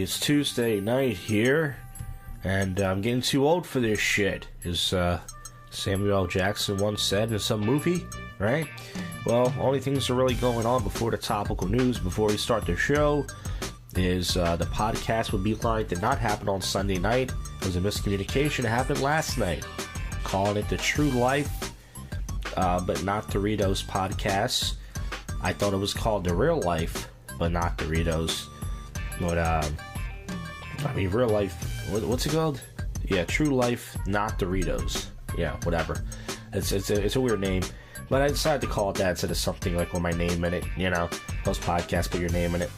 It's Tuesday night here, and I'm getting too old for this shit, as Samuel L. Jackson once said in some movie, right? Well, only things that are really going on before the topical news, before we start the show, is the podcast with Beeline did not happen on Sunday night. It was a miscommunication. It happened last night. Calling it the True Life, but not Doritos podcast. I thought it was called the Real Life, but not Doritos. But, Real Life, what's it called? Yeah, True Life, not Doritos. Yeah, whatever. It's a weird name. But I decided to call it that instead of something like with my name in it, you know. Most podcasts put your name in it.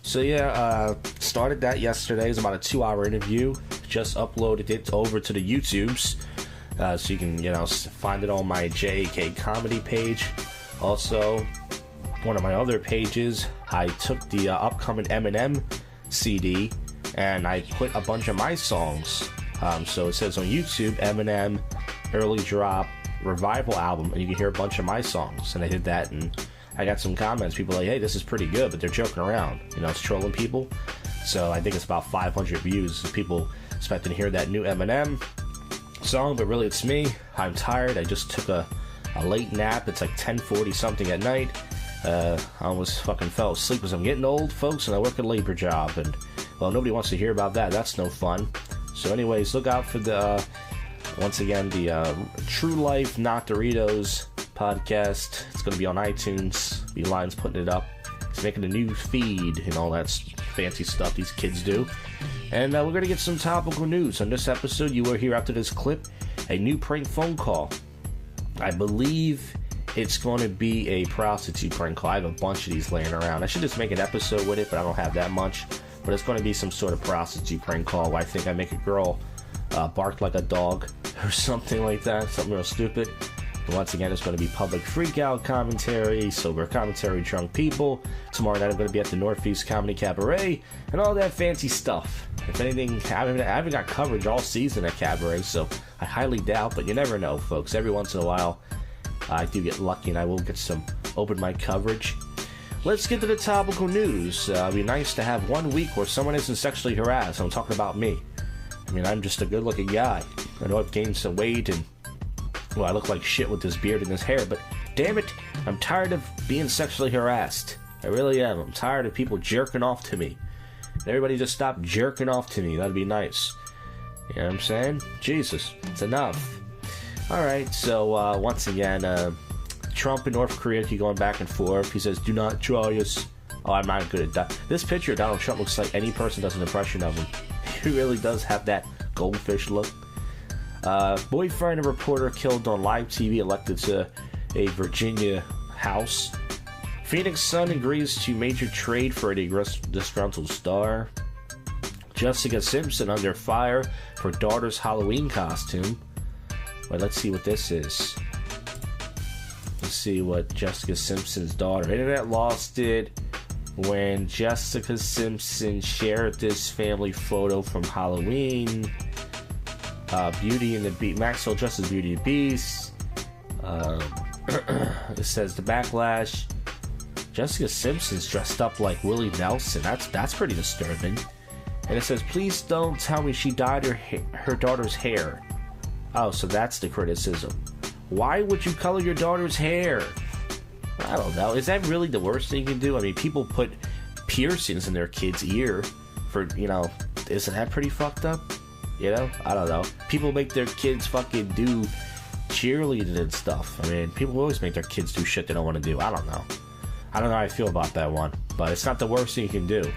So yeah, started that yesterday. It was about a 2-hour interview. Just uploaded it over to the YouTubes. So you can, find it on my JK comedy page. Also, one of my other pages, I took the upcoming Eminem CD and I put a bunch of my songs. So it says on YouTube, Eminem Early Drop Revival Album, and you can hear a bunch of my songs. And I did that, and I got some comments. People like, hey, this is pretty good, but they're joking around. It's trolling people. So I think it's about 500 views. People expecting to hear that new Eminem song, but really it's me. I'm tired. I just took a late nap. It's like 10:40 something at night. I almost fucking fell asleep because I'm getting old, folks, and I work a labor job, and well, nobody wants to hear about that. That's no fun. So anyways, look out for the once again the True Life Not Doritos podcast. It's going to be on iTunes. Beeline's putting it up. He's making a new feed and all that fancy stuff these kids do. And we're going to get some topical news. On this episode, you will hear after this clip a new prank phone call. I believe it's going to be a prostitute prank call. I have a bunch of these laying around. I should just make an episode with it, but I don't have that much. But it's going to be some sort of prostitute prank call where I think I make a girl bark like a dog or something like that. Something real stupid. But once again, it's going to be public freakout commentary, sober commentary, drunk people. Tomorrow night I'm going to be at the Northeast Comedy Cabaret and all that fancy stuff. If anything, I haven't got coverage all season at Cabaret, so I highly doubt, but you never know, folks. Every once in a while, I do get lucky and I will get some open mic coverage. Let's get to the topical news. It'd be nice to have 1 week where someone isn't sexually harassed. I'm talking about me. I'm just a good-looking guy. I know I've gained some weight and, well, I look like shit with this beard and this hair, but damn it, I'm tired of being sexually harassed. I really am. I'm tired of people jerking off to me. Everybody just stop jerking off to me. That'd be nice. You know what I'm saying? Jesus, it's enough. Alright, so once again, Trump and North Korea keep going back and forth. He says, do not try us. Oh, I'm not good at that. This picture of Donald Trump looks like any person does an impression of him. He really does have that goldfish look. Boyfriend of reporter killed on live TV elected to a Virginia house. Phoenix Sun agrees to major trade for a disgruntled star. Jessica Simpson under fire for daughter's Halloween costume. Wait, let's see what this is. Let's see what Jessica Simpson's daughter. Internet lost it when Jessica Simpson shared this family photo from Halloween. Beauty and the Beast. Maxwell dressed as Beauty and the Beast. It says the backlash. Jessica Simpson's dressed up like Willie Nelson. That's pretty disturbing. And it says, please don't tell me she dyed her daughter's hair. Oh, so that's the criticism. Why would you color your daughter's hair? I don't know. Is that really the worst thing you can do? People put piercings in their kid's ear for, isn't that pretty fucked up? I don't know. People make their kids fucking do cheerleading and stuff. People always make their kids do shit they don't want to do. I don't know. I don't know how I feel about that one, but it's not the worst thing you can do.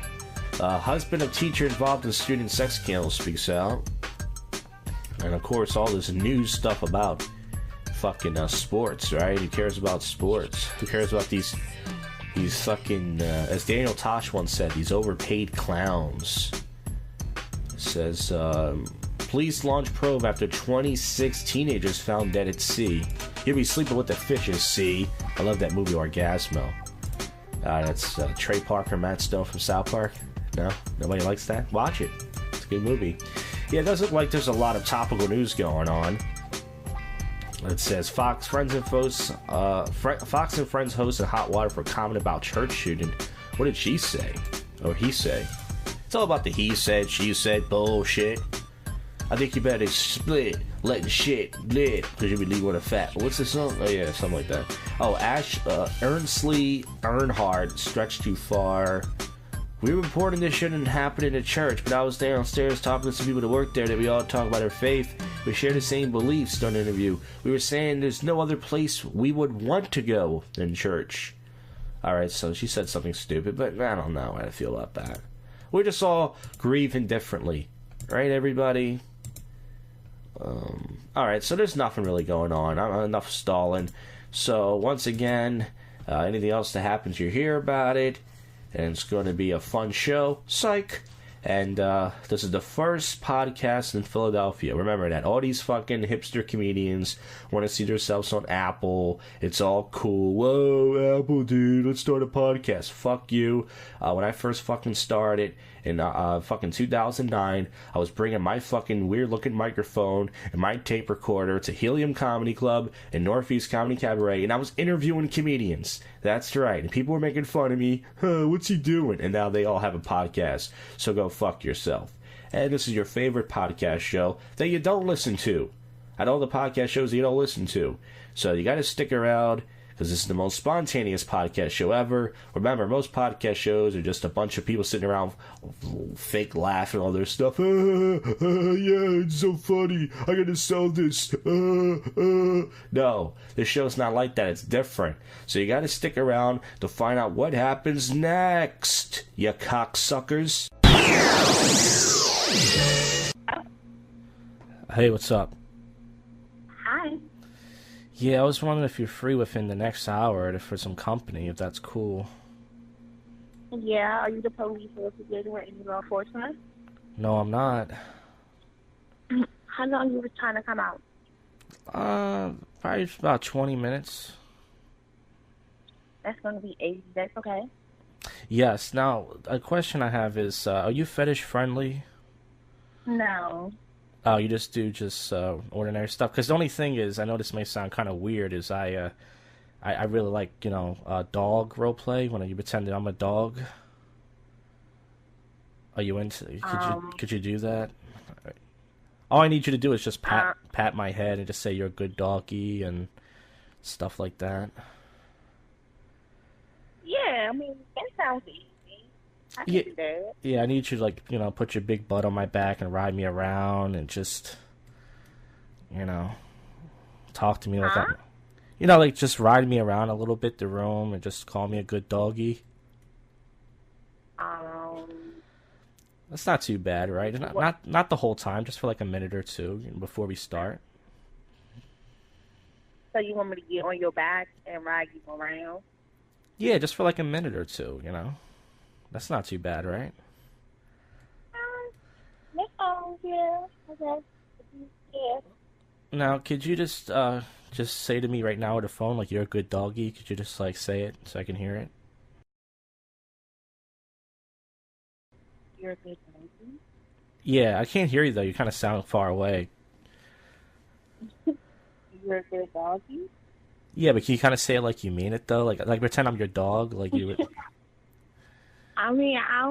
Husband of teacher involved in student sex scandal speaks out. And of course, all this news stuff about fucking sports, right? Who cares about sports? Who cares about these fucking, as Daniel Tosh once said, these overpaid clowns. It says, police launch probe after 26 teenagers found dead at sea. You'll be sleeping with the fishes, see? I love that movie, Orgasmo. That's Trey Parker, Matt Stone from South Park. No? Nobody likes that? Watch it. It's a good movie. Yeah, it does look like there's a lot of topical news going on. It says Fox and Friends host in hot water for comment about church shooting. What did she say? Or he say? It's all about the he said, she said bullshit. I think you better split, letting shit lit, because you be leaving with a fat. What's the song? Oh yeah, something like that. Oh, Ernstly Earnhardt, Stretch Too Far. We were reporting this shouldn't happen in a church, but I was downstairs talking to some people that work there that we all talk about our faith. We share the same beliefs during the interview. We were saying there's no other place we would want to go than church. Alright, so she said something stupid, but I don't know how I feel about that. We're just all grieving differently. Right, everybody? Alright, so there's nothing really going on. Enough stalling. So, once again, anything else that happens, you hear about it. And it's going to be a fun show. Psych! And this is the first podcast in Philadelphia. Remember that. All these fucking hipster comedians want to see themselves on Apple. It's all cool. Whoa, Apple, dude, let's start a podcast. Fuck you. When I first fucking started in fucking 2009, I was bringing my fucking weird-looking microphone and my tape recorder to Helium Comedy Club and Northeast Comedy Cabaret, and I was interviewing comedians. That's right. And people were making fun of me. What's he doing? And now they all have a podcast. So go fuck yourself. And this is your favorite podcast show that you don't listen to. At all the podcast shows you don't listen to. So you got to stick around, because this is the most spontaneous podcast show ever. Remember, most podcast shows are just a bunch of people sitting around fake laughing and all their stuff. Yeah, it's so funny. I gotta sell this. No, this show's not like that. It's different. So you gotta stick around to find out what happens next, you cocksuckers. Hey, what's up? Hi. Yeah, I was wondering if you're free within the next hour for some company, if that's cool. Yeah, are you the police investigator with any law enforcement? No, I'm not. How long you was trying to come out? Probably about 20 minutes. That's going to be 80. That's okay. Yes. Now, a question I have is, are you fetish friendly? No. Oh, you just do ordinary stuff? Because the only thing is, I know this may sound kind of weird, is I really like, dog role play, when you pretend that I'm a dog. Are you into, could you do that? All I need you to do is just pat my head and just say you're a good doggy and stuff like that. Yeah, I mean, that sounds easy. I can do that. Yeah, I need you to, put your big butt on my back and ride me around and just, talk to me like that. Just ride me around a little bit the room and just call me a good doggy. That's not too bad, right? Not the whole time, just for like a minute or two before we start. So you want me to get on your back and ride you around? Yeah, just for like a minute or two, That's not too bad, right? Yeah. Okay. Yeah. Now, could you just say to me right now over the phone, like, you're a good doggy? Could you just, say it so I can hear it? You're a good doggy? Yeah, I can't hear you, though. You kind of sound far away. You're a good doggy? Yeah, but can you kind of say it like you mean it, though? Like pretend I'm your dog, like you would... I mean, I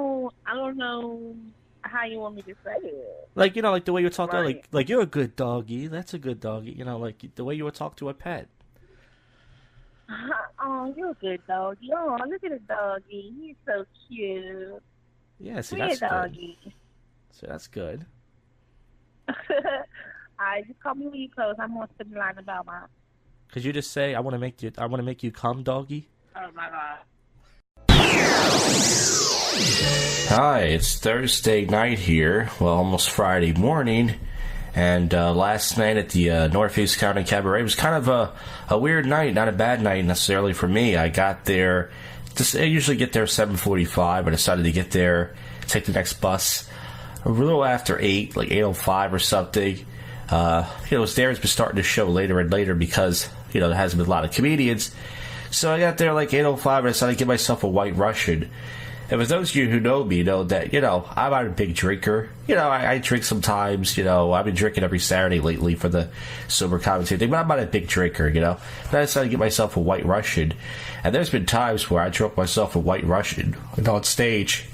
don't know how you want me to say it. Like, like the way you talk to, Right. like you're a good doggy. That's a good doggy. Like the way you would talk to a pet. Oh, you're a good doggy. Oh, look at the doggy. He's so cute. Yeah, see, Come that's here, good. doggy. So that's good. Alright, just call me when you close. I'm gonna sit in line about my. Could you just say, I want to make you come, doggy? Oh my god. Hi, it's Thursday night here. Well, almost Friday morning. And last night at the Northeast County Cabaret was kind of a weird night, not a bad night necessarily for me. I got there, I usually get there at 7:45. I decided to get there, take the next bus a little after 8, like 8:05 or something. There's been starting to show later and later because, there hasn't been a lot of comedians. So I got there like 8:05 and I decided to give myself a White Russian. And for those of you who know me, know that, I'm not a big drinker. I drink sometimes, I've been drinking every Saturday lately for the sober commentary thing, but I'm not a big drinker, And I decided to get myself a White Russian. And there's been times where I drunk myself a White Russian on stage.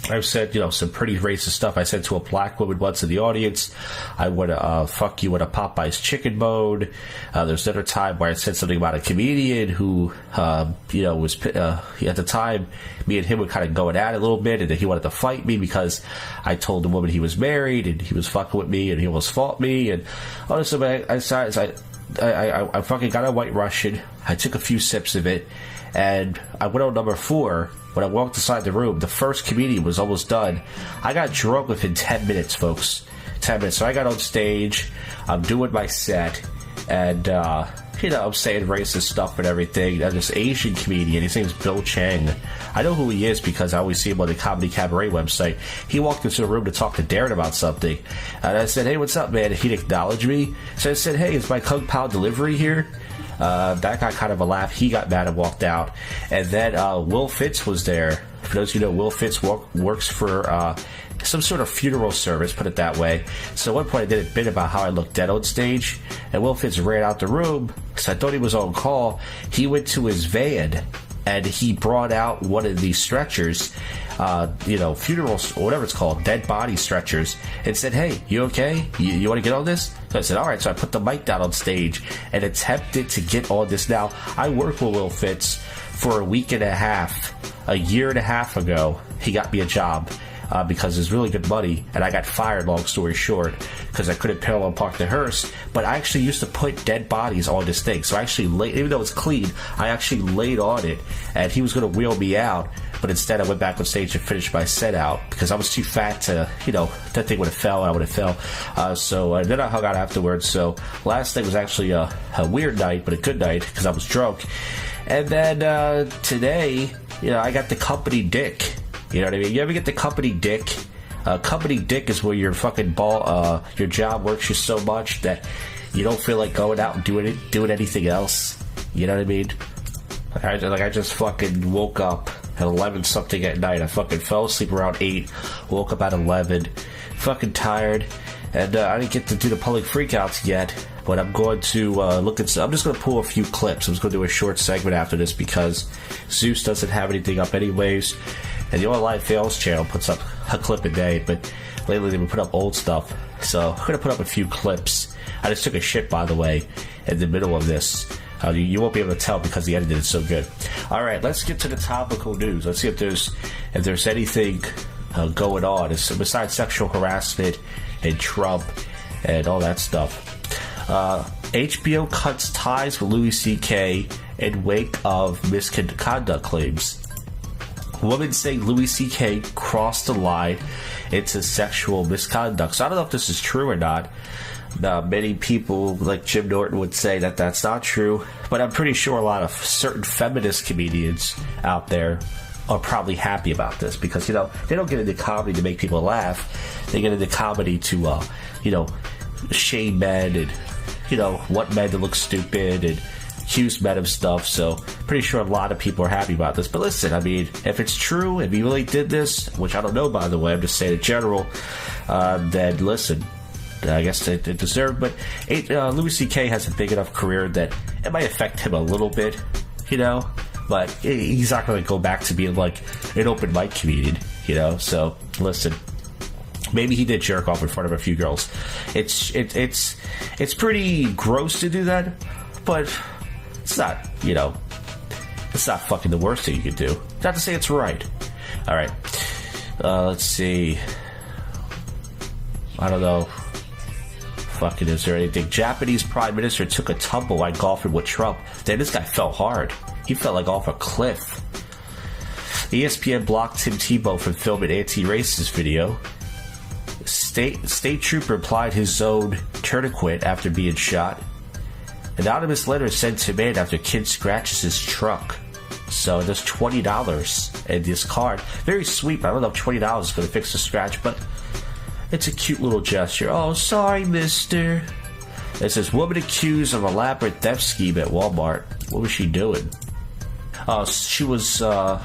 I've said, some pretty racist stuff. I said to a black woman once in the audience, I would fuck you with a Popeye's chicken bone. There's another time where I said something about a comedian who, was, at the time, me and him were kind of going at it a little bit, and then he wanted to fight me because I told the woman he was married, and he was fucking with me, and he almost fought me, and honestly, I fucking got a White Russian. I took a few sips of it, and I went on number 4. When I walked inside the room, the first comedian was almost done. I got drunk within 10 minutes, folks. 10 minutes. So I got on stage, I'm doing my set, and, I'm saying racist stuff and everything. And this Asian comedian, his name's Bill Chang. I know who he is because I always see him on the Comedy Cabaret website. He walked into the room to talk to Darren about something. And I said, hey, what's up, man? He'd acknowledge me. So I said, hey, is my Kung Pao delivery here? That got kind of a laugh. He got mad and walked out. And then Will Fitz was there. For those of you who know, Will Fitz works for some sort of funeral service, put it that way. So at one point I did a bit about how I looked dead on stage, and Will Fitz ran out the room because I thought he was on call. He went to his van, and he brought out one of these stretchers, funerals, or whatever it's called, dead body stretchers, and said, hey, you okay? You want to get on this? So I said, all right. So I put the mic down on stage and attempted to get on this. Now, I worked with Will Fitz for a week and a half. A year and a half ago, he got me a job because it's really good money, and I got fired, long story short, because I couldn't parallel park the hearse. But I actually used to put dead bodies on this thing. So I actually laid, even though it's clean, I actually laid on it, and he was going to wheel me out. But instead, I went back on stage and finished my set out because I was too fat to, that thing would have fell, and I would have fell. So then I hung out afterwards. So last night was actually a weird night, but a good night because I was drunk. And then today, I got the company dick. You know what I mean? You ever get the company dick? Company dick is where your fucking your job works you so much that you don't feel like going out and doing anything else. You know what I mean? I just fucking woke up at 11 something at night. I fucking fell asleep around 8, woke up at 11, fucking tired, and I didn't get to do the public freakouts yet. But I'm going to I'm just going to pull a few clips. I'm just going to do a short segment after this because Zeus doesn't have anything up anyways. And the Only Live Fails channel puts up a clip a day, but lately they've been putting up old stuff. So I'm going to put up a few clips. I just took a shit, by the way, in the middle of this. You won't be able to tell because the editing is so good. All right, let's get to the topical news. Let's see if there's anything going on besides sexual harassment and Trump and all that stuff. HBO cuts ties with Louis C.K. in wake of misconduct claims. Women saying Louis C.K. crossed the line into sexual misconduct. So I don't know if this is true or not. Many people, like Jim Norton, would say that that's not true. But I'm pretty sure a lot of certain feminist comedians out there are probably happy about this because, they don't get into comedy to make people laugh. They get into comedy to, shame men and, want men to look stupid and accuse men of stuff. So pretty sure a lot of people are happy about this. But listen, I mean, if it's true, if he really did this, which I don't know, by the way, I'm just saying in general, then listen, I guess it deserved. But Louis C.K. has a big enough career that it might affect him a little bit, but he's not going to go back to being like an open mic comedian, So listen, maybe he did jerk off in front of a few girls. It's pretty gross to do that, but it's not, it's not fucking the worst thing you could do. Not to say it's right. All right, let's see. I don't know. Fucking, is there anything? Japanese Prime Minister took a tumble while golfing with Trump. Damn, this guy fell hard. He fell like off a cliff. ESPN blocked Tim Tebow from filming anti-racist video. State trooper applied his own tourniquet after being shot. Anonymous letter sent to man after kid scratches his truck. So there's $20 in this card. Very sweet, but I don't know if $20 is going to fix the scratch, but it's a cute little gesture. Oh, sorry, mister. It says, woman accused of elaborate theft scheme at Walmart. What was she doing? She was, a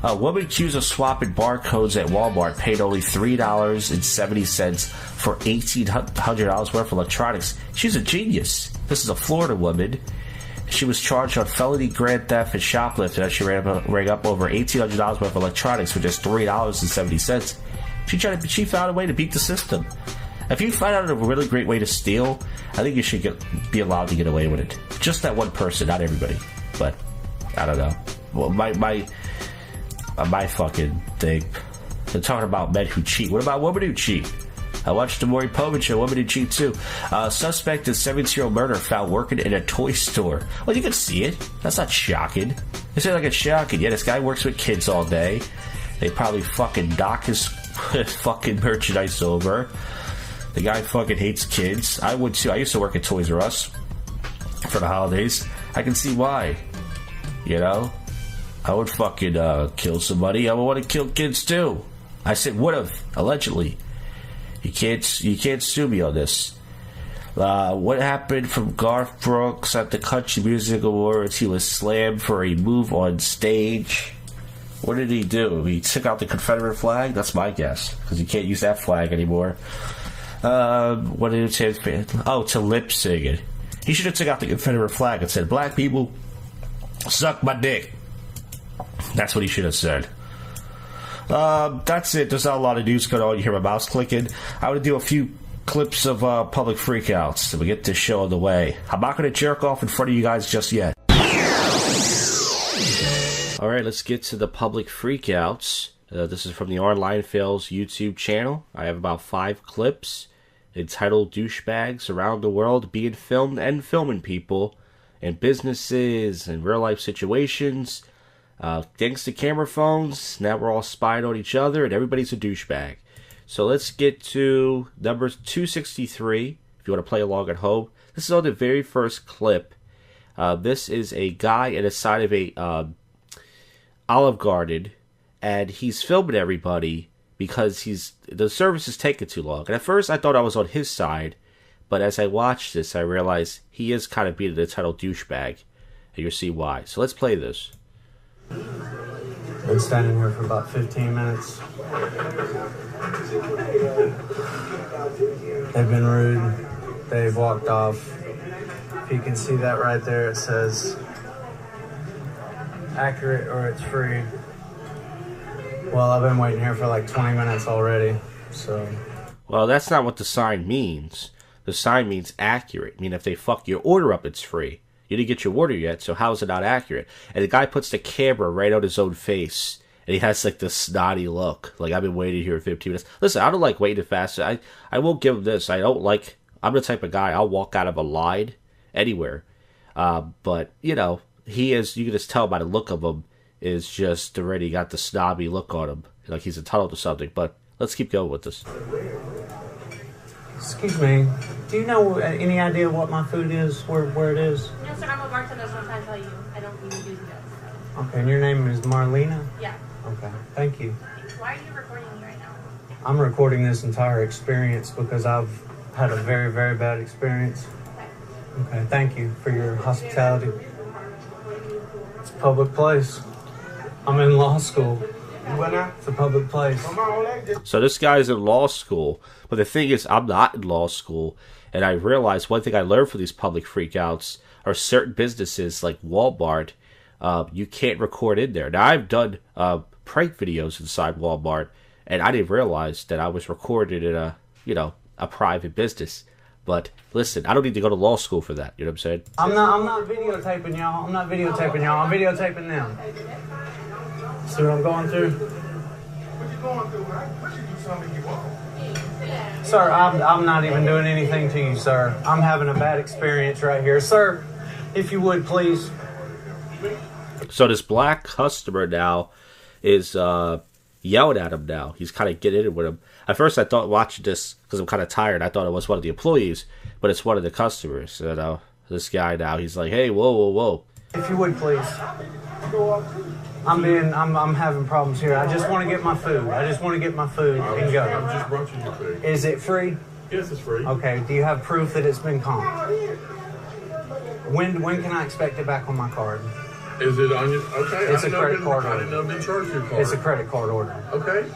woman accused of swapping barcodes at Walmart paid only $3.70 for $1,800 worth of electronics. She's a genius. This is a Florida woman. She was charged on felony grand theft and shoplifting as she rang up over $1,800 worth of electronics for just $3.70. She found a way to beat the system. If you find out a really great way to steal, I think you should be allowed to get away with it. Just that one person, not everybody. But I don't know. Well, my fucking thing. They're talking about men who cheat. What about women who cheat? I watched the Maury Povich show. Women who cheat too. Suspect in 17-year-old murder found working in a toy store. Well, you can see it. That's not shocking. It's not like it's shocking. Yeah, this guy works with kids all day. They probably fucking knock his fucking merchandise over. The guy fucking hates kids. I would too. I used to work at Toys R Us for the holidays. I can see why. You know? I would fucking kill somebody. I would want to kill kids too. I said would have, allegedly. You can't sue me on this. What happened from Garth Brooks at the Country Music Awards? He was slammed for a move on stage. What did he do? He took out the Confederate flag? That's my guess, because you can't use that flag anymore. What did it say? Oh, to lip sync it. He should have took out the Confederate flag and said, "Black people, suck my dick." That's what he should have said. That's it. There's not a lot of news going on. You hear my mouse clicking. I want to do a few clips of public freakouts, and we get this show on the way. I'm not going to jerk off in front of you guys just yet. Alright, let's get to the public freakouts. This is from the Online Fails YouTube channel. I have about 5 clips entitled Douchebags Around the World Being Filmed and Filming People in Businesses and Real Life Situations. Thanks to camera phones, now we're all spying on each other and everybody's a douchebag. So let's get to number 263, if you want to play along at home. This is on the very first clip. This is a guy at the side of a Olive Garden, and he's filming everybody because the service is taking too long. And at first I thought I was on his side, but as I watched this I realized he is kind of being an entitled douchebag, and you'll see why. So let's play this. Been standing here for about 15 minutes. They've been rude. They've walked off. If you can see that right there, it says accurate or it's free. Well, I've been waiting here for like 20 minutes already, so. Well, that's not what the sign means. The sign means accurate. I mean, if they fuck your order up, it's free. You didn't get your order yet, so how is it not accurate? And the guy puts the camera right on his own face, and he has like this snotty look. Like, I've been waiting here 15 minutes. Listen, I don't like waiting fast. I will give him this. I'm the type of guy, I'll walk out of a line anywhere. But, you know, he is, you can just tell by the look of him, is just already got the snobby look on him. Like he's entitled to something. But let's keep going with this. Excuse me, do you know any idea what my food is, where it is? No, sir, I'm a bartender, so I'm trying to tell you. I don't even use guns. So. Okay, and your name is Marlena? Yeah. Okay, thank you. Why are you recording me right now? I'm recording this entire experience because I've had a very, very bad experience. Okay, thank you for your hospitality. It's a public place. I'm in law school. It's a public place. So this guy's in law school, but the thing is, I'm not in law school, and I realized one thing I learned from these public freakouts are certain businesses like Walmart, you can't record in there. Now, I've done prank videos inside Walmart, and I didn't realize that I was recorded in a private business. But listen, I don't need to go to law school for that. You know what I'm saying? I'm not videotaping y'all. I'm videotaping them. See what I'm going through? What you going through, man? What you do something you want? Sir, I'm not even doing anything to you, sir. I'm having a bad experience right here. Sir, if you would, please. So this black customer now is yelling at him now. He's kind of getting in with him. At first I thought, watching this, because I'm kind of tired, I thought it was one of the employees, but it's one of the customers. You know, this guy now, he's like, hey, whoa. If you would, please. I'm having problems here. I just want to get my food. and go. I'm just brunching your food. Is it free? Yes, it's free. Okay. Do you have proof that it's been comped? When can I expect it back on my card? Is it on your... Okay. It's a credit card I order. didn't know I've been charged your card. It's a credit card order. Okay.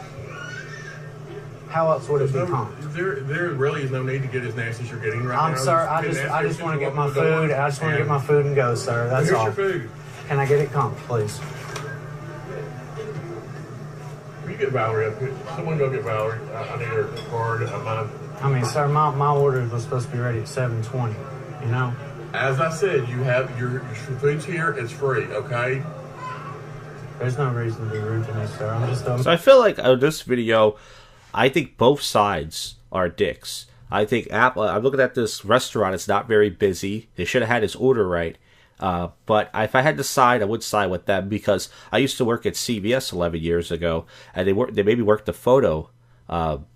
How else would it be comped? There really is no need to get as nasty as you're getting right now. I'm sorry. I just want to get my food. I just want to get my food and go, sir. That's all. Here's your food. Can I get it comped, please? Will you get Valerie up here? Someone go get Valerie. I need her card. I mean, sir, my order was supposed to be ready at 7:20. You know. As I said, you have your food's here. It's free. Okay. There's no reason to be rude to me, sir. I'm just. So I feel like this video, I think both sides are dicks. I think Apple. I'm looking at this restaurant. It's not very busy. They should have had his order right. But if I had to side, I would side with them because I used to work at CVS 11 years ago, and they made me work the photo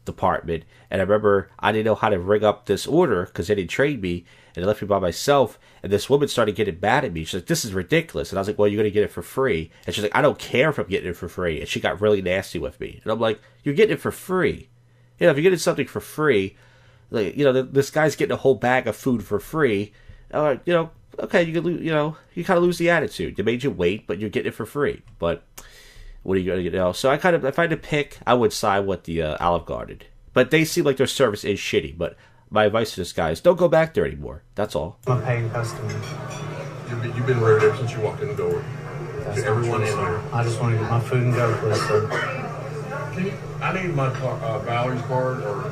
department. And I remember I didn't know how to rig up this order because they didn't train me, and they left me by myself. And this woman started getting mad at me. She's like, "This is ridiculous." And I was like, "Well, you're going to get it for free." And she's like, "I don't care if I'm getting it for free." And she got really nasty with me. And I'm like, "You're getting it for free. You know, if you're getting something for free, like, you know, this guy's getting a whole bag of food for free. You know, okay, you could, you know, you kind of lose the attitude. They made you wait, but you're getting it for free. But what are you going to get? So I kind of, if I had to pick, I would side with the Olive Garden. But they seem like their service is shitty. But my advice to this guy is don't go back there anymore. That's all. I'm a paying customer. You've been rude ever since you walked in the door. That's to everyone in here. I just want to get my food and go, please, sir. I need my Valerie's card, or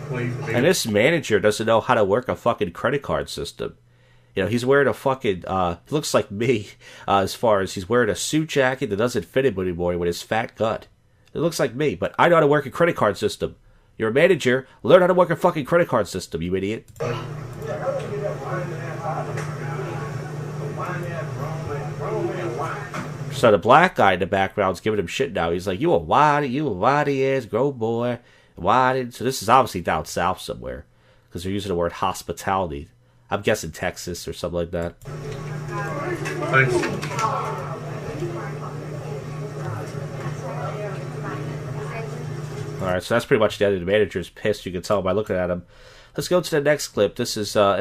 please. And this manager doesn't know how to work a fucking credit card system. You know, he's wearing a fucking, he looks like me, as far as he's wearing a suit jacket that doesn't fit him anymore with his fat gut. It looks like me, but I know how to work a credit card system. You're a manager, learn how to work a fucking credit card system, you idiot. So the black guy in the background's giving him shit now. He's like, you a whitey ass grown boy. Whitey. So this is obviously down south somewhere, because they're using the word hospitality. I'm guessing Texas or something like that. Thanks. Alright, so that's pretty much the end of the manager's pissed. You can tell by looking at him. Let's go to the next clip. This is the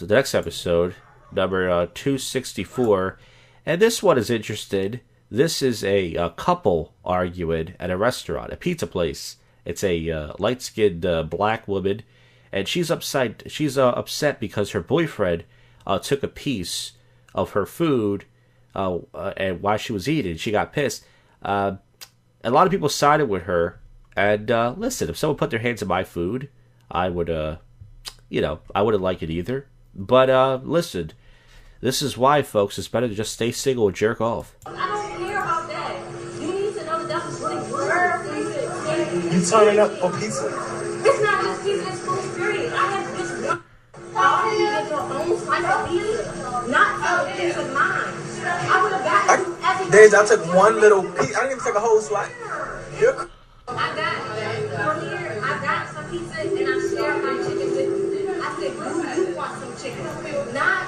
next episode, number 264. And this one is interesting. This is a couple arguing at a restaurant, a pizza place. It's a light-skinned black woman. And she's upset. She's upset because her boyfriend took a piece of her food, and while she was eating, she got pissed. A lot of people sided with her. And listen, if someone put their hands in my food, I would, you know, I wouldn't like it either. But listen, this is why, folks. It's better to just stay single and jerk off. I don't care about that. You need to know that that's really good. You turning up for pizza? It's not just pizza, it's food, period. I have just one. You get your own slice of pizza, not a piece of mine. I would have gotten you everything. Days, I took one little piece. I didn't even take a whole slice. I got some pizza and I shared my chicken with you. I said, you want some chicken? Not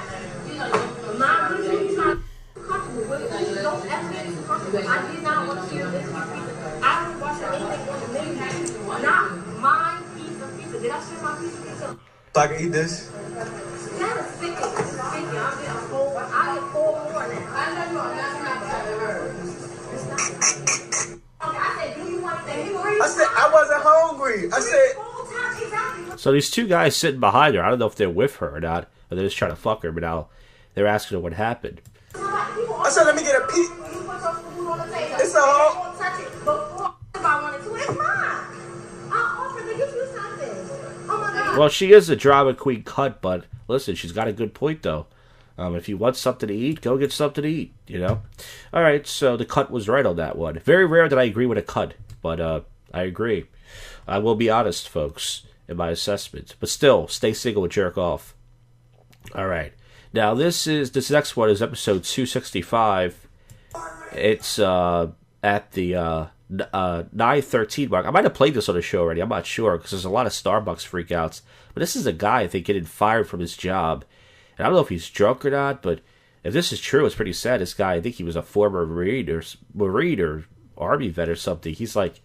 my reason trying to be comfortable with it. Don't ever get too comfortable. I did not want to share this piece of pizza. I don't watch anything on the menu. Not my piece of pizza. Did I share my piece of pizza? So I can eat this? That is sickening. I'll get a whole, I'll get 4 more now. I know you are I said I wasn't hungry. I said. So these two guys sitting behind her, I don't know if they're with her or not, or they're just trying to fuck her, but now they're asking her what happened. I said, let me get a piece. It's a whole. Well, she is a drama queen cut, but listen, she's got a good point, though. If you want something to eat, go get something to eat, you know? Alright, so the cut was right on that one. Very rare that I agree with a cut, but I agree. I will be honest, folks, in my assessment. But still, stay single and jerk off. Alright. Now, this next one is episode 265. It's at the 9:13 mark. I might have played this on the show already. I'm not sure, because there's a lot of Starbucks freakouts. But this is a guy, I think, getting fired from his job. And I don't know if he's drunk or not, but if this is true, it's pretty sad. This guy, I think he was a former Marine or Army vet or something. He's like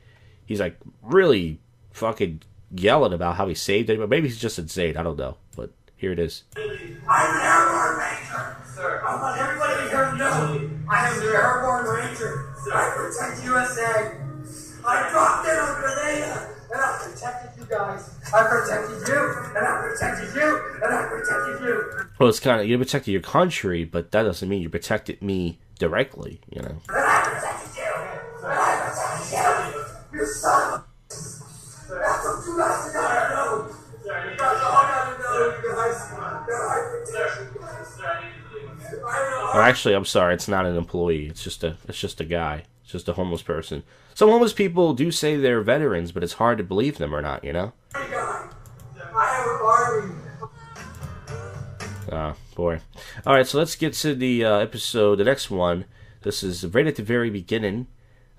really fucking yelling about how he saved anyone. Maybe he's just insane. I don't know. But here it is. I'm an airborne ranger. Sir, I want everybody here to know I am the airborne ranger. I protect USA. I dropped in a grenade, and I protected you guys. I protected you, and I protected you, and I protected you. Well, it's kind of, you protected your country, but that doesn't mean you protected me directly, you know. And I protected you, and I protected you. You son of a... That's what you guys gotta know. You guys all gotta know, you guys, that I protected you guys. Or actually, I'm sorry, it's not an employee. It's just a guy. It's just a homeless person. Some homeless people do say they're veterans, but it's hard to believe them or not, you know? I have an army. Oh, boy. Alright, so let's get to the episode, the next one. This is right at the very beginning,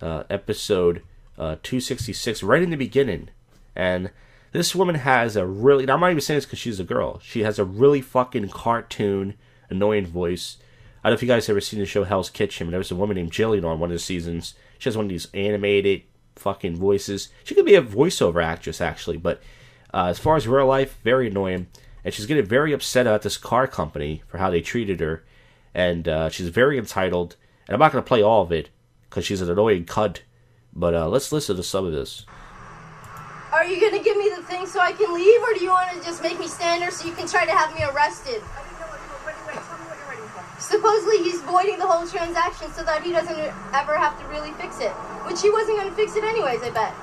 episode 266, right in the beginning. And this woman has a really, now I'm not even saying this because she's a girl, she has a really fucking cartoon, annoying voice. I don't know if you guys ever seen the show Hell's Kitchen, but there was a woman named Jillian on one of the seasons. She has one of these animated fucking voices. She could be a voiceover actress, actually, but as far as real life, very annoying. And she's getting very upset at this car company for how they treated her. And she's very entitled. And I'm not going to play all of it, because she's an annoying cunt. But let's listen to some of this. Are you going to give me the thing so I can leave, or do you want to just make me stand there so you can try to have me arrested? I didn't know what you were waiting. Tell me what you're waiting for. Supposedly he's voiding the whole transaction so that he doesn't ever have to really fix it. Which he wasn't going to fix it anyways, I bet.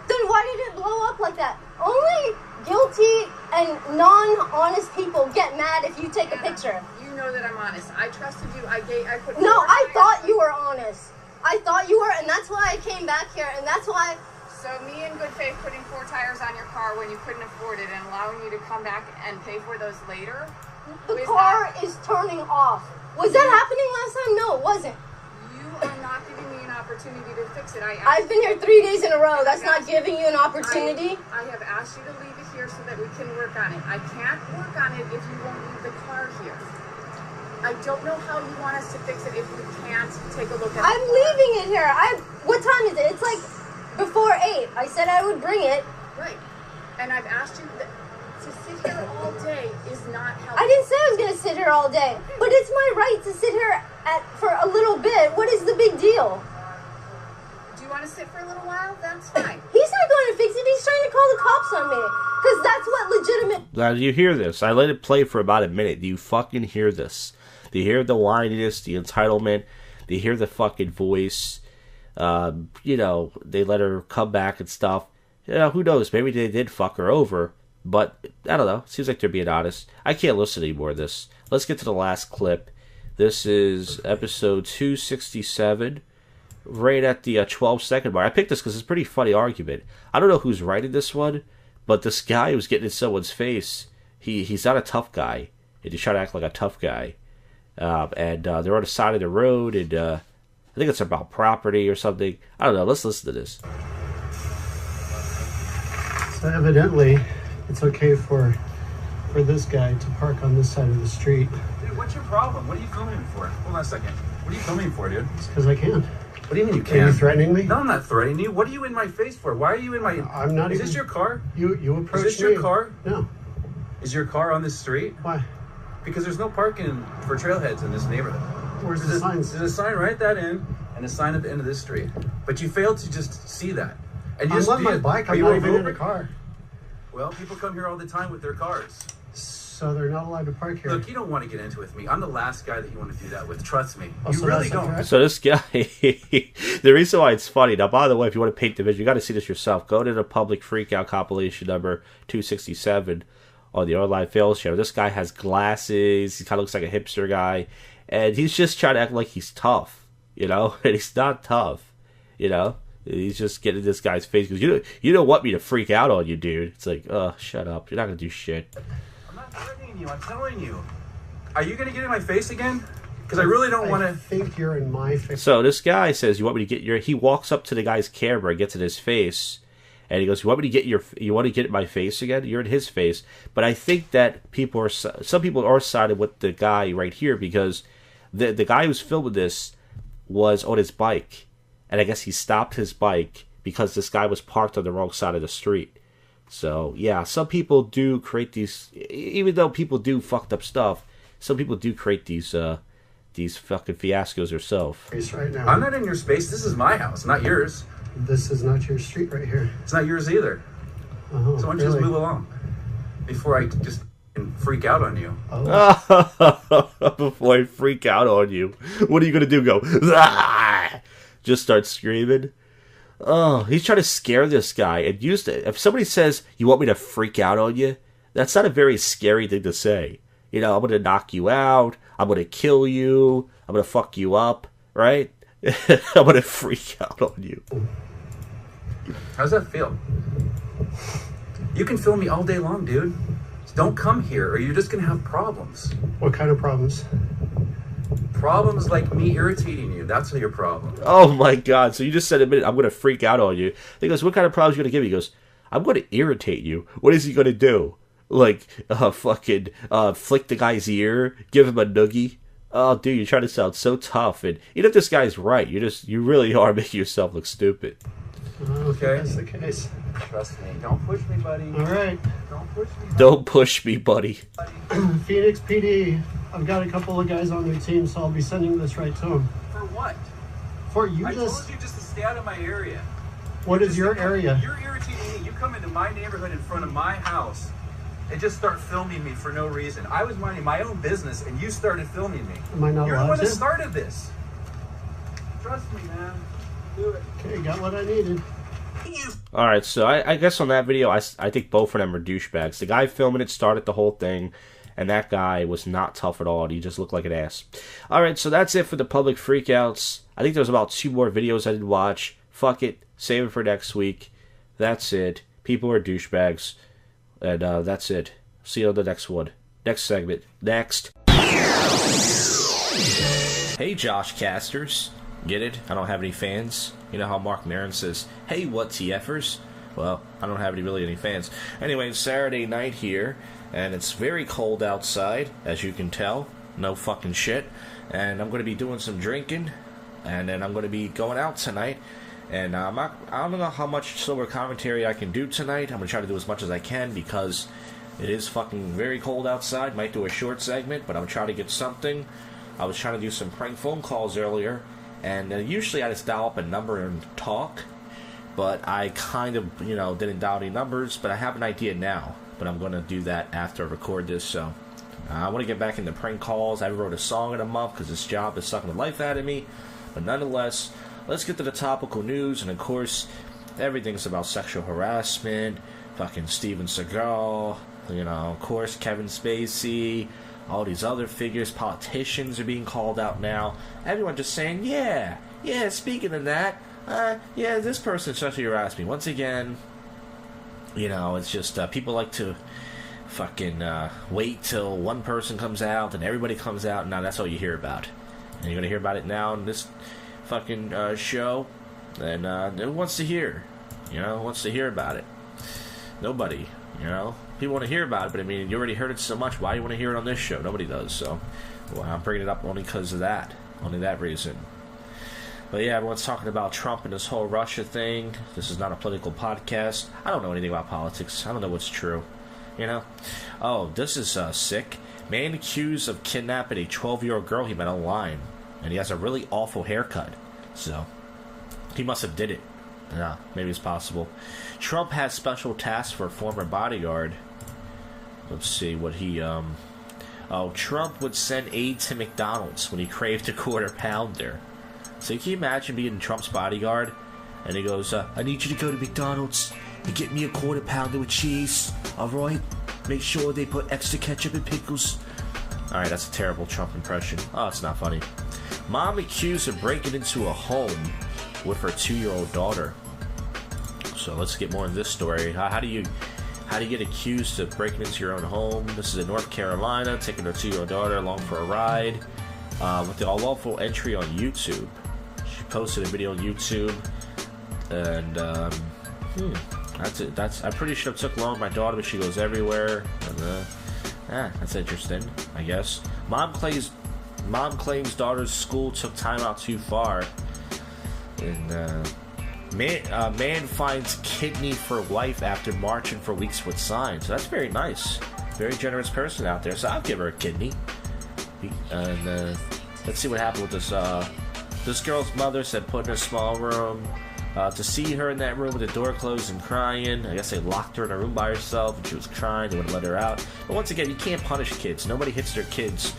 Then why did it blow up like that? Only guilty and non-honest people get mad if you take a picture. You know that I'm honest. I trusted you. I put. No, I thought you were honest. I thought you were, and that's why I came back here, and that's why... So me in good faith putting 4 tires on your car when you couldn't afford it and allowing you to come back and pay for those later? The car is turning off. Was that happening last time? No, it wasn't. You are not giving me an opportunity to fix it. I've been here 3 days in a row. That's not giving you an opportunity. I have asked you to leave it here so that we can work on it. I can't work on it if you won't leave the car here. I don't know how you want us to fix it if we can't take a look at it. I'm leaving it here. What time is it? It's like before 8. I said I would bring it. Right. And I've asked you to sit here all day is not helpful. I didn't say I was going to sit here all day. But it's my right to sit here for a little bit. What is the big deal? Do you want to sit for a little while? That's fine. He's not going to fix it. He's trying to call the cops on me. Because that's what legitimate... Now, do you hear this? I let it play for about a minute. Do you fucking hear this? Do you hear the whininess, the entitlement? Do you hear the fucking voice? You know, they let her come back and stuff. You know, who knows? Maybe they did fuck her over. But, I don't know. Seems like they're being honest. I can't listen anymore of this. Let's get to the last clip. This is episode 267. Right at the 12-second mark. I picked this because it's a pretty funny argument. I don't know who's writing this one, but this guy who's getting in someone's face, he's not a tough guy. And he's trying to act like a tough guy. And they're on the side of the road, and I think it's about property or something. I don't know. Let's listen to this. So evidently, it's okay for this guy to park on this side of the street. Dude, what's your problem? What are you filming for? Hold on a second. What are you filming for, dude? It's because I can. What do you mean you Are can't? you threatening me? No, I'm not threatening you. What are you in my face for? Why are you in my... I'm not Is even... this your car? You approached me. Is this your car? No. Is your car on this street? Why? Because there's no parking for trailheads in this neighborhood. Where's the signs? There's a sign right that in, and a sign at the end of this street. But you failed to just see that. And you I'm just on my bike. Are I'm you not a even in Uber? a car. Well, people come here all the time with their cars. So they're not allowed to park here. Look, you don't want to get into it with me. I'm the last guy that you want to do that with. Trust me. Oh, You so really that's a don't. threat? So this guy, the reason why it's funny, now by the way, if you want to paint the vision, you got to see this yourself. Go to the Public Freakout compilation number 267 on the Online Fails channel. This guy has glasses. He kind of looks like a hipster guy. And he's just trying to act like he's tough, you know? And he's not tough, you know? He's just getting this guy's face because you don't want me to freak out on you, dude. It's like, shut up. You're not going to do shit. I'm not threatening you. I'm telling you. Are you going to get in my face again? Because I really don't want I to... think you're in my face. So this guy says, you want me to get your... He walks up to the guy's camera and gets in his face. And he goes, you want me to get your... You want to get in my face again? You're in his face. But I think that some people are sided with the guy right here because the guy who's filming this was on his bike. And I guess he stopped his bike because this guy was parked on the wrong side of the street. So, yeah, some people do create these... Even though people do fucked up stuff, some people do create these these fucking fiascos herself. Right now. I'm not in your space. This is my house, not yours. This is not your street right here. It's not yours either. So why don't you just move along before I just freak out on you? Before I freak out on you. What are you going to do? Go, ah! Just start screaming? Oh, he's trying to scare this guy. And if somebody says, you want me to freak out on you, that's not a very scary thing to say. You know, I'm going to knock you out. I'm going to kill you. I'm going to fuck you up. Right? I'm going to freak out on you. How's that feel? You can film me all day long, dude. Just don't come here or you're just going to have problems. What kind of problems? Problems like me irritating you. That's your problem. Oh my god. So you just said a minute, I'm going to freak out on you. He goes, what kind of problems are you going to give me? He goes, I'm going to irritate you. What is he going to do? Like, fucking flick the guy's ear? Give him a noogie? Oh, dude, you're trying to sound so tough. And even if this guy's right, you really are making yourself look stupid. Okay. That's the case. Trust me. Don't push me, buddy. All right. Don't push me. Don't push me, buddy. Phoenix PD. I've got a couple of guys on their team, so I'll be sending this right to them. For what? For you I told you just to stay out of my area. What is your area? You're irritating me. You come into my neighborhood in front of my house and just start filming me for no reason. I was minding my own business and you started filming me. Am I not You're allowed the one to? that started this. Trust me, man. Do it. Okay, got what I needed. Alright, so I guess on that video, I think both of them are douchebags. The guy filming it started the whole thing, and that guy was not tough at all. He just looked like an ass. Alright, so that's it for the public freakouts. I think there's about 2 more videos I didn't watch. Fuck it. Save it for next week. That's it. People are douchebags. And that's it. See you on the next one. Next segment. Next. Hey, JoshCasters. Get it? I don't have any fans. You know how Mark Maron says, hey, what TFers? Well, I don't have any fans. Anyway, it's Saturday night here, and it's very cold outside, as you can tell. No fucking shit. And I'm going to be doing some drinking, and then I'm going to be going out tonight. And I don't know how much sober commentary I can do tonight. I'm going to try to do as much as I can, because it is fucking very cold outside. Might do a short segment, but I'm trying to get something. I was trying to do some prank phone calls earlier. And usually I just dial up a number and talk, but I kind of, didn't dial any numbers, but I have an idea now, but I'm going to do that after I record this, so I want to get back into prank calls. I haven't wrote a song in a month because this job is sucking the life out of me, but nonetheless, let's get to the topical news, and of course, everything's about sexual harassment, fucking Steven Seagal, of course, Kevin Spacey. All these other figures, politicians are being called out now. Everyone just saying, yeah, speaking of that, this person sexually harassed me. Once again, it's just people like to fucking wait till one person comes out and everybody comes out, and now that's all you hear about. And you're going to hear about it now in this fucking show. And who wants to hear? Who wants to hear about it? Nobody, People want to hear about it, but I mean, you already heard it so much. Why do you want to hear it on this show? Nobody does, so I'm bringing it up only because of that. Only that reason. But yeah, everyone's talking about Trump and this whole Russia thing. This is not a political podcast. I don't know anything about politics. I don't know what's true. Oh, this is sick. Man accused of kidnapping a 12-year-old girl he met online. And he has a really awful haircut. So, he must have did it. Yeah, maybe it's possible. Trump has special tasks for a former bodyguard. Let's see what he, Trump would send aid to McDonald's when he craved a quarter pounder. So can you imagine being Trump's bodyguard? And he goes, I need you to go to McDonald's and get me a quarter pounder with cheese. Alright? Make sure they put extra ketchup and pickles. Alright, that's a terrible Trump impression. Oh, it's not funny. Mom accused of breaking into a home with her 2-year-old daughter. So let's get more in this story. How do you get accused of breaking into your own home? This is in North Carolina, taking her 2-year-old daughter along for a ride with the unlawful entry on YouTube. She posted a video on YouTube, and that's it. I'm pretty sure it took long with my daughter, but she goes everywhere. And that's interesting, I guess. Mom claims daughter's school took time out too far. And man finds kidney for wife after marching for weeks with signs. So that's very nice. Very generous person out there. So I'll give her a kidney. And let's see what happened with this. This girl's mother said put in a small room. To see her in that room with the door closed and crying. I guess they locked her in a room by herself and she was crying. They wouldn't let her out. But once again, you can't punish kids. Nobody hits their kids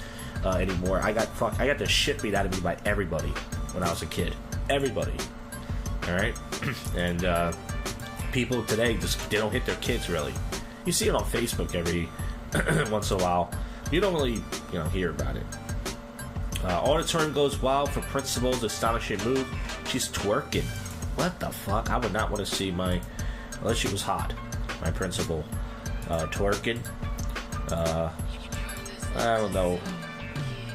anymore. I got the shit beat out of me by everybody when I was a kid. Everybody. Alright? And people today, they don't hit their kids really. You see it on Facebook every once in a while. You don't really, hear about it. Auditorium goes wild for principal's astonishing move. She's twerking. What the fuck? I would not want to see unless she was hot, my principal twerking. I don't know.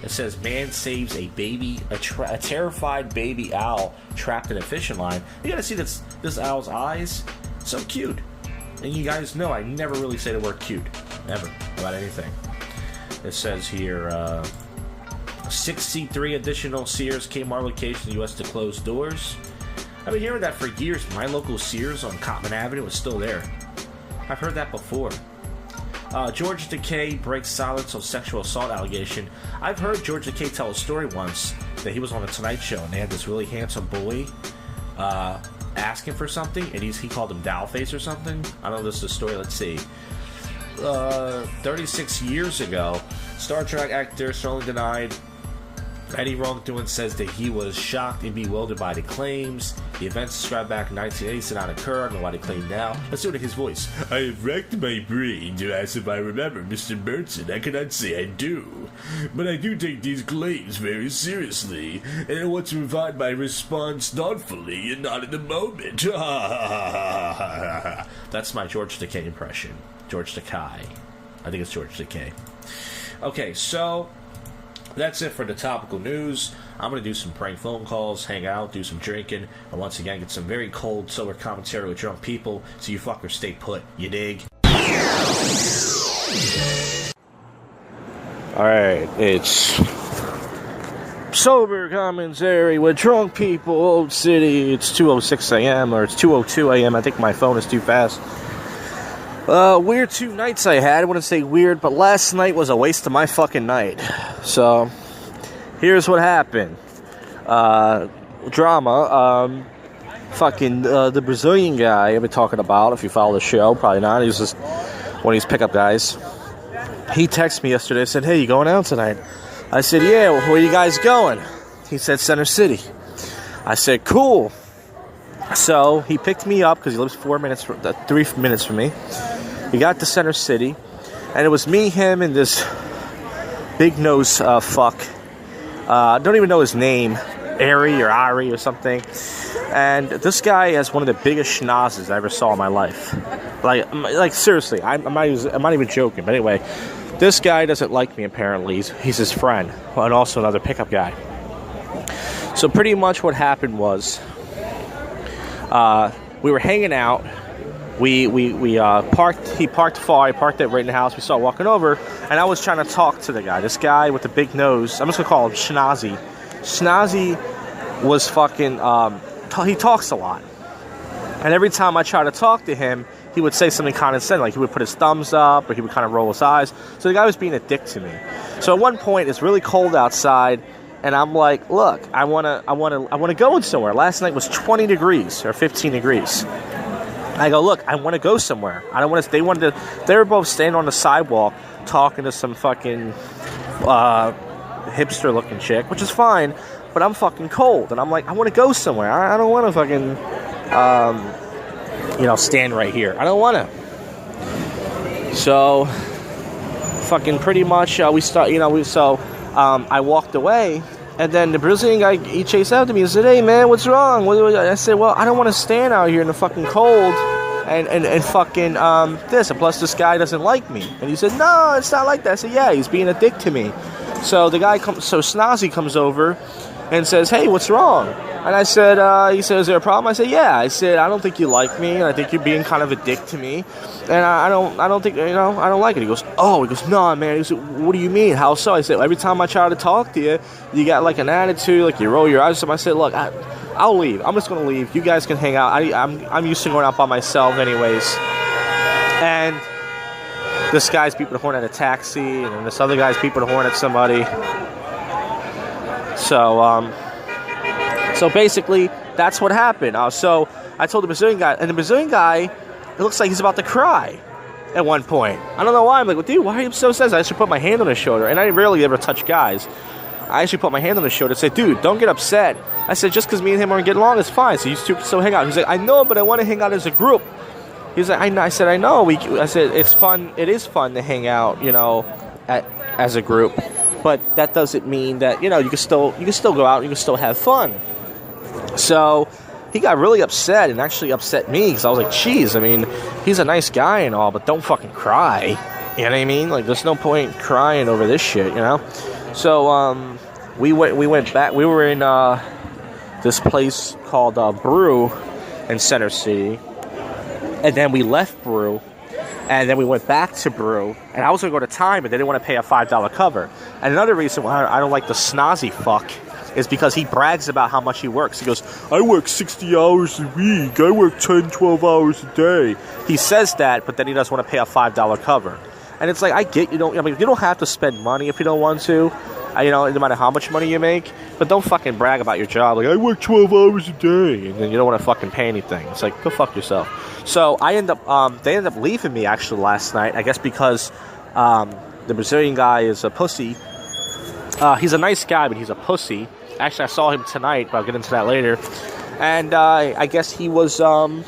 It says man saves a baby, a terrified baby owl trapped in a fishing line. You gotta see this owl's eyes. So cute. And you guys know I never really say the word cute. Ever. About anything. It says here, 63 additional Sears Kmart locations in the U.S. to close doors. I've been hearing that for years. My local Sears on Cottman Avenue is still there. I've heard that before. George Takei breaks silence on sexual assault allegation. I've heard George Takei tell a story once that he was on the Tonight Show and they had this really handsome boy asking for something, and he called him Dollface or something. I don't know this is the story. Let's see. 36 years ago, Star Trek actor strongly denied any wrongdoing, says that he was shocked and bewildered by the claims. The events described back in 1980 did not occur. I don't know why they claim now. Let's do it in his voice. I have racked my brain to ask if I remember Mr. Merton. I cannot say I do. But I do take these claims very seriously, and I want to provide my response thoughtfully and not in the moment. That's my George Takei impression. George Takei. I think it's George Takei. Okay, so that's it for the topical news. I'm going to do some prank phone calls, hang out, do some drinking, and once again get some very cold, sober commentary with drunk people, so you fuckers stay put. You dig? Alright, it's sober commentary with drunk people, Old City. It's 2:06 a.m. or it's 2:02 a.m. I think my phone is too fast. Weird 2 nights I had. I wouldn't say weird, but last night was a waste of my fucking night. So, here's what happened. Drama. The Brazilian guy I've been talking about, if you follow the show, probably not. He's just one of these pickup guys. He texted me yesterday and said, hey, you going out tonight? I said, yeah, where are you guys going? He said, Center City. I said, cool. So, he picked me up because he lives 3 minutes from me. We got to Center City, and it was me, him, and this big nose fuck. I don't even know his name, Ari or something. And this guy has one of the biggest schnozzes I ever saw in my life. Like seriously, I'm not even joking. But anyway, this guy doesn't like me apparently. He's his friend, and also another pickup guy. So pretty much what happened was, we were hanging out. We parked. He parked far. I parked it right in the house. We started walking over, and I was trying to talk to the guy. This guy with the big nose. I'm just gonna call him Schnozzy. Schnozzy was fucking. He talks a lot, and every time I try to talk to him, he would say something condescending. Like he would put his thumbs up, or he would kind of roll his eyes. So the guy was being a dick to me. So at one point, it's really cold outside. And I'm like, look, I wanna go somewhere. Last night was 20 degrees or 15 degrees. I go, look, I want to go somewhere. I don't want to. They were both standing on the sidewalk talking to some fucking hipster-looking chick, which is fine. But I'm fucking cold, and I'm like, I want to go somewhere. I don't want to fucking, stand right here. I don't want to. So, fucking pretty much, I walked away. And then the Brazilian guy, he chased after me and said, hey, man, what's wrong? I said, well, I don't want to stand out here in the fucking cold and fucking this. And plus, this guy doesn't like me. And he said, no, it's not like that. I said, yeah, he's being a dick to me. So the guy so Snozzy comes over and says, hey, what's wrong? And I said, he said, is there a problem? I said, yeah. I said, I don't think you like me, and I think you're being kind of a dick to me. And I don't think, I don't like it. He goes, no, man. He goes, what do you mean? How so? I said, every time I try to talk to you, you got like an attitude, like you roll your eyes. I said, look, I'll leave. I'm just going to leave. You guys can hang out. I'm used to going out by myself anyways. And this guy's beeping the horn at a taxi, and then this other guy's beeping the horn at somebody. So basically, that's what happened. So I told the Brazilian guy, and the Brazilian guy, it looks like he's about to cry at one point. I don't know why. I'm like, well, dude, why are you so sensitive? I actually put my hand on his shoulder, and I rarely ever touch guys. I actually put my hand on his shoulder and said, dude, don't get upset. I said, just because me and him aren't getting along, it's fine. So you two can still hang out. He's like, I know, but I want to hang out as a group. He's like, I said, I know. I said, it's fun. It is fun to hang out, as a group. But that doesn't mean that, you can still go out and you can still have fun. So he got really upset and actually upset me because I was like, geez, I mean, he's a nice guy and all, but don't fucking cry. You know what I mean? Like, there's no point crying over this shit, So we went back. We were in this place called Brew in Center City. And then we left Brew. And then we went back to Brew. And I was going to go to Time, but they didn't want to pay a $5 cover. And another reason why I don't like the snazzy fuck is because he brags about how much he works. He goes, I work 60 hours a week. I work 10, 12 hours a day. He says that, but then he doesn't want to pay a $5 cover. And it's like, I get you don't have to spend money if you don't want to. No matter how much money you make. But don't fucking brag about your job. Like, I work 12 hours a day. And then you don't want to fucking pay anything. It's like, go fuck yourself. So they end up leaving me actually last night. I guess because the Brazilian guy is a pussy. He's a nice guy, but he's a pussy. Actually, I saw him tonight, but I'll get into that later. And I guess he was, they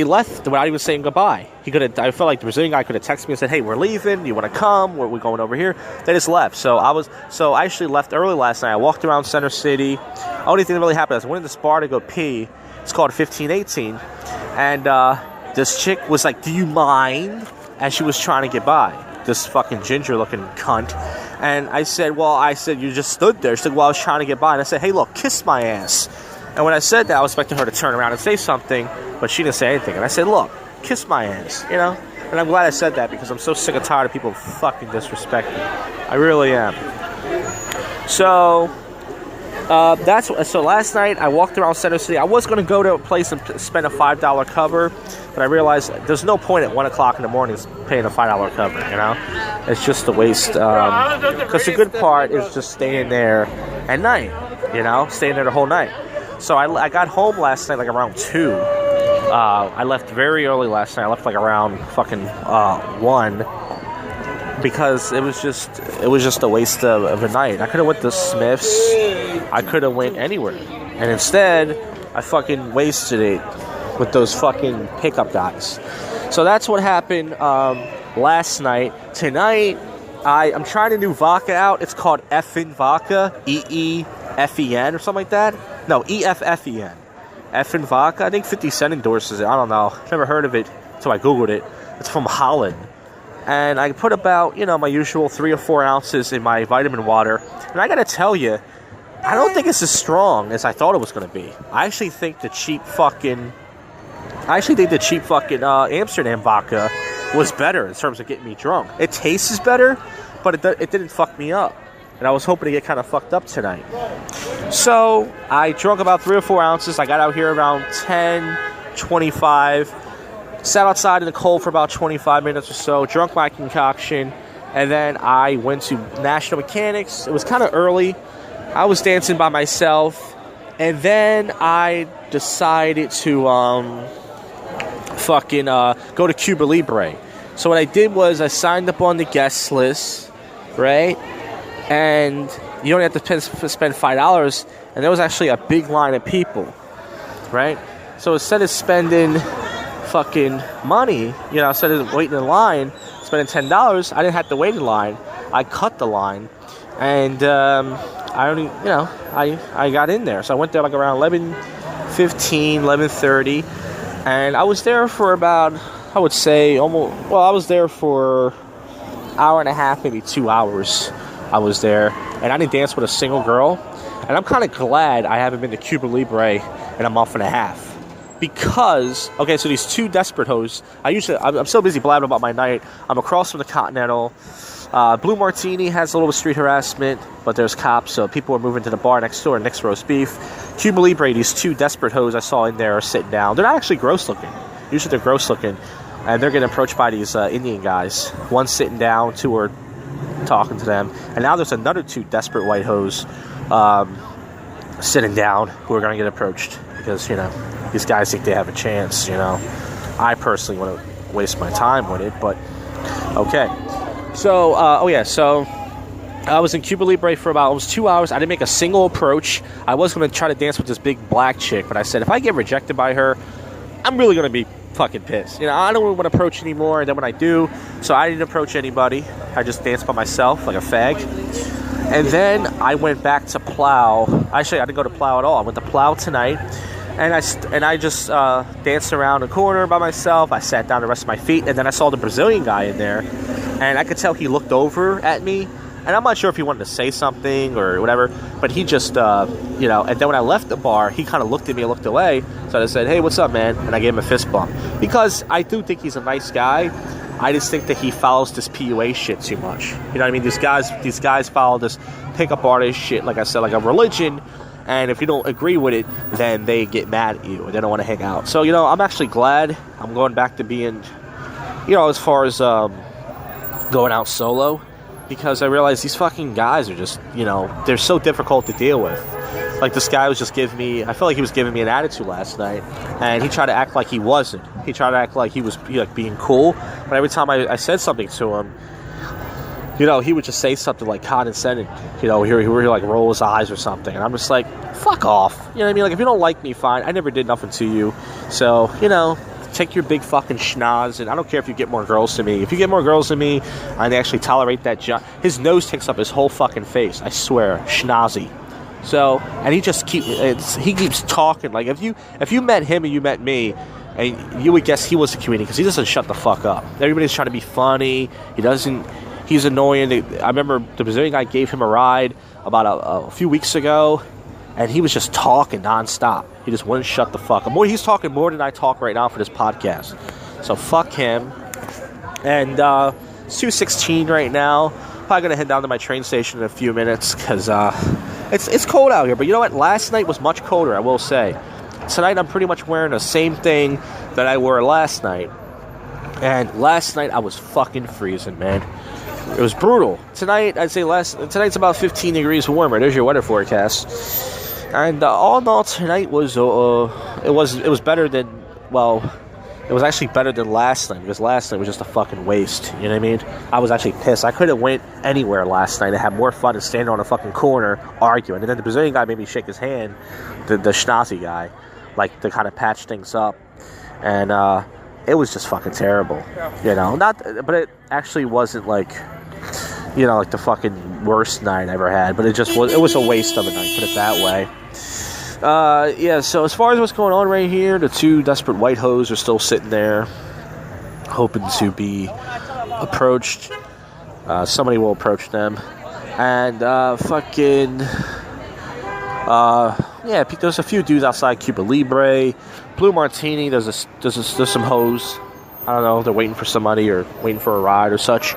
left without even saying goodbye. I felt like the Brazilian guy could have texted me and said, hey, we're leaving. You want to come? We're going over here. They just left. So I actually left early last night. I walked around Center City. Only thing that really happened is I went in this bar to go pee. It's called 1518. And this chick was like, do you mind? And she was trying to get by. This fucking ginger-looking cunt. And I said, you just stood there. She said, well, I was trying to get by. And I said, hey, look, kiss my ass. And when I said that, I was expecting her to turn around and say something, but she didn't say anything. And I said, look, kiss my ass, And I'm glad I said that because I'm so sick and tired of people fucking disrespecting me. I really am. So, so last night I walked around Center City. I was going to go to a place and spend a $5 cover, but I realized there's no point at 1 o'clock in the morning paying a $5 cover, It's just a waste. Because the good part is just staying there at night, Staying there the whole night. So I got home last night like around 2. I left very early last night. I left like around fucking 1 because it was just a waste of a night. I could have went to Smith's. I could have went anywhere. And instead, I fucking wasted it with those fucking pickup guys. So that's what happened last night. Tonight, I'm trying a new vodka out. It's called Effin' Vodka. EEFEN or something like that. No, EFFEN. Effin' Vodka. I think 50 Cent endorses it. I don't know. Never heard of it until I Googled it. It's from Holland. And I put about, my usual 3 or 4 ounces in my vitamin water. And I gotta tell you, I don't think it's as strong as I thought it was gonna be. I actually think the cheap fucking Amsterdam vodka was better in terms of getting me drunk. It tastes better, but it didn't fuck me up. And I was hoping to get kind of fucked up tonight. So I drank about 3 or 4 ounces. I got out here around 10:25. Sat outside in the cold for about 25 minutes or so. Drank my concoction. And then I went to National Mechanics. It was kind of early. I was dancing by myself. And then I decided to go to Cuba Libre. So what I did was I signed up on the guest list, right? And you only have to spend $5, and there was actually a big line of people, right? So instead of spending fucking money, instead of waiting in line, spending $10, I didn't have to wait in line. I cut the line, and I got in there. So I went there like around 11:15, 11:30, and I was there for about, I would say, I was there for an hour and a half, maybe 2 hours. I was there, and I didn't dance with a single girl, and I'm kind of glad I haven't been to Cuba Libre in a month and a half, because, so these 2 desperate hoes, I'm so busy blabbing about my night. I'm across from the Continental. Blue Martini has a little bit of street harassment, but there's cops, so people are moving to the bar next door, Nick's Roast Beef. Cuba Libre, these 2 desperate hoes I saw in there are sitting down. They're not actually gross looking. Usually they're gross looking, and they're getting approached by these Indian guys. One sitting down, 2 are talking to them. And now there's another 2 desperate white hoes sitting down who are going to get approached because, you know, these guys think they have a chance, you know. I personally want to waste my time with it, but okay. So, so I was in Cuba Libre for about almost 2 hours. I didn't make a single approach. I was going to try to dance with this big black chick, but I said if I get rejected by her, I'm really going to be fucking pissed. You know, I don't really want to approach anymore, and then when I do, so I didn't approach anybody. I just danced by myself like a fag. And then I went back to Plow. Actually, I didn't go to Plow at all. I went to Plow tonight, and I just danced around the corner by myself. I sat down to rest my feet, and then I saw the Brazilian guy in there, and I could tell he looked over at me. And I'm not sure if he wanted to say something or whatever, but he just, you know, and then when I left the bar, he kind of looked at me and looked away. So I said, hey, what's up, man? And I gave him a fist bump. Because I do think he's a nice guy. I just think that he follows this PUA shit too much. You know what I mean? These guys follow this pickup artist shit, like I said, like a religion. And if you don't agree with it, then they get mad at you and they don't want to hang out. So, you know, I'm actually glad I'm going back to being, you know, as far as going out solo. Because I realized these fucking guys are just, you know, they're so difficult to deal with. Like, this guy was just giving me, I felt like he was giving me an attitude last night. And he tried to act like he wasn't. He tried to act like he was like being cool. But every time I said something to him, you know, he would just say something like condescending. You know, he would like roll his eyes or something. And I'm just like, fuck off. You know what I mean? Like, if you don't like me, fine. I never did nothing to you. So, you know, take your big fucking schnoz, and I don't care if you get more girls than me. If you get more girls than me, and they actually tolerate that his nose takes up his whole fucking face. I swear, schnozzy. So, and he keeps talking. Like, if you met him and you met me, and you would guess he was a comedian because he doesn't shut the fuck up. Everybody's trying to be funny. He's annoying. I remember the Brazilian guy gave him a ride about a few weeks ago, and he was just talking nonstop. He just wouldn't shut the fuck up. He's talking more than I talk right now for this podcast. So fuck him. And it's 2:16 right now. Probably gonna head down to my train station in a few minutes because it's cold out here. But you know what? Last night was much colder, I will say. Tonight I'm pretty much wearing the same thing that I wore last night. And last night I was fucking freezing, man. It was brutal. Tonight, I'd say tonight's about 15 degrees warmer. There's your weather forecast. And all in all, tonight was it was better than, well, it was actually better than last night, because last night was just a fucking waste. You know what I mean? I was actually pissed. I could have went anywhere last night and had more fun than standing on a fucking corner arguing. And then the Brazilian guy made me shake his hand, the schnozzy guy, like to kind of patch things up. And it was just fucking terrible. You know, but it actually wasn't like, you know, like the fucking worst night I ever had. But it was a waste of a night, put it that way. Yeah, so as far as what's going on right here, the 2 desperate white hoes are still sitting there, hoping to be approached. Somebody will approach them. And, yeah, there's a few dudes outside Cuba Libre. Blue Martini, there's some hoes. I don't know, they're waiting for somebody or waiting for a ride or such.